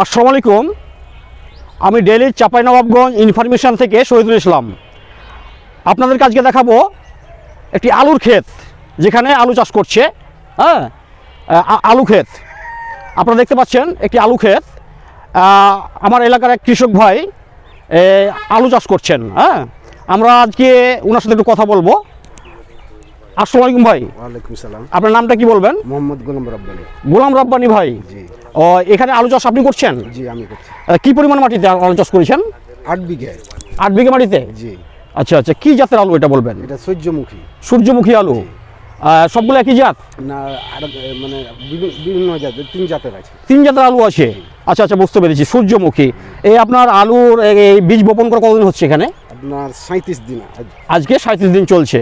আসসালামু আলাইকুম। আমি ডেইলি চাঁপাইনবাবগঞ্জ ইনফরমেশন থেকে শহীদুল ইসলাম। আপনাদের আজকে দেখাবো একটি আলুর ক্ষেত, যেখানে আলু চাষ করছে। হ্যাঁ, আলু ক্ষেত আপনারা দেখতে পাচ্ছেন, একটি আলু ক্ষেত। আমার এলাকার এক কৃষক ভাই আলু চাষ করছেন। হ্যাঁ, আমরা আজকে ওনার সাথে একটু কথা বলবো। আসসালামু আলাইকুম ভাই। ওয়ালাইকুম সালাম। আপনার নামটা কি বলবেন? মোহাম্মদ গোলাম রব্বানী। গোলাম রব্বানী ভাই। জি ও, এখানে আলু চাষ আপনি করছেন? জি আমি করছি। কি পরিমাণ মাটিতে আলু চাষ করেছেন? 8 বিঘা। 8 বিঘা মাটিতে? জি। আচ্ছা আচ্ছা, কি জাতের আলু এটা বলবেন? এটা সূর্যমুখী। সূর্যমুখী আলু। সবগুলো একই জাত না, আর মানে বিভিন্ন জাতের, 3 জাতের আছে। 3 জাতের আলু আছে? আচ্ছা আচ্ছা, বুঝতে পেরেছি, সূর্যমুখী। এই আপনার আলুর এই বীজ বপন করা কতদিন হচ্ছে এখানে? আপনার 37 দিন। আজকে 37 দিন চলছে।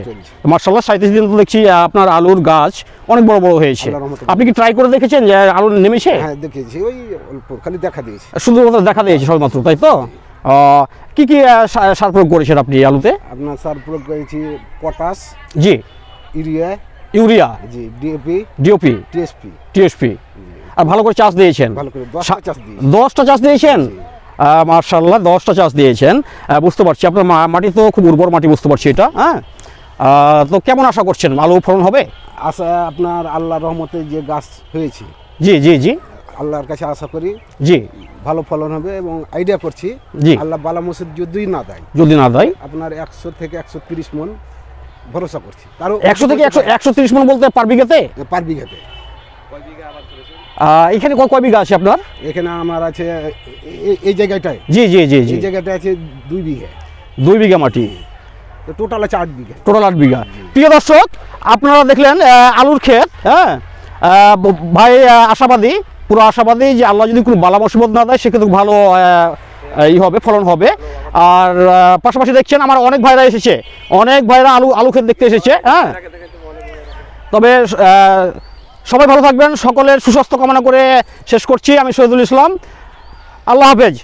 মাশাআল্লাহ, 37 দিন তো দেখছি আপনার আলুর গাছ অনেক বড় বড় হয়েছে। আপনি কি ট্রাই করে দেখেছেন যে আলু নেমেছে? হ্যাঁ দেখেছি, ওই অল্প খালি দেখা দিয়েছি। শুধুমাত্র দেখা দিয়েছে সবেমাত্র, তাই তো? কি কি সার প্রয়োগ করেছেন আপনি এই আলুতে? আপনার সার প্রয়োগ করেছি পটাশ, জি, ইউরিয়া, ইউরিয়া, জি, ডিএপি, ডিওপি, টিএসপি। টিএসপি। আর ভালো করে চাষ দিয়েছেন? ভালো করে 10টা চাষ দিয়েছি। 10টা চাষ দিয়েছেন? মাশাআল্লাহ, 10টা চাষ দিয়েছেন। বুঝতে পারছি আপনার মাটি তো খুব উর্বর মাটি, বুঝতে পারছি এটা। হ্যাঁ, তো কেমন আশা করছেন আলু ফলন হবে? আশা আপনার আল্লাহর রহমতে যে গাছ হয়েছে, জি জি জি, আল্লাহর কাছে আশা করি জি, ভালো ফলন হবে, এবং আইডিয়া করছি জি, আল্লাহ বালা মুসিদ যদি না দেয়, যদি না দেয়, আপনার 100 থেকে 130 মন ভরসা করছি। তারও 100 থেকে 130 মন বলতে পার বিঘাতে? পার বিঘাতে। এখানে কয় বিঘা আছে আপনার? এখানে আমার আছে এই জায়গাটায়, জি জি জি জি, এই জায়গাটা আছে 2 বিঘা। 2 বিঘা মাটি, তো টোটাল আছে 8 বিঘা। টোটাল 8 বিঘা। প্রিয় দর্শক, আপনারা দেখলেন আলুর ক্ষেত। হ্যাঁ, ভাই আশাবাদী, পুরো আশাবাদী যে আল্লাহ যদি কোনো বালা মুসিবত না দেয়, সেক্ষেত্রে ভালো হবে, ফলন হবে। আর পাশাপাশি দেখছেন আমার অনেক ভাইরা এসেছে, অনেক ভাইরা আলু ক্ষেত দেখতে এসেছে। হ্যাঁ, তবে সবাই ভালো থাকবেন, সকলের সুস্বাস্থ্য কামনা করে শেষ করছি। আমি শহীদুল ইসলাম, আল্লাহ হাফেজ।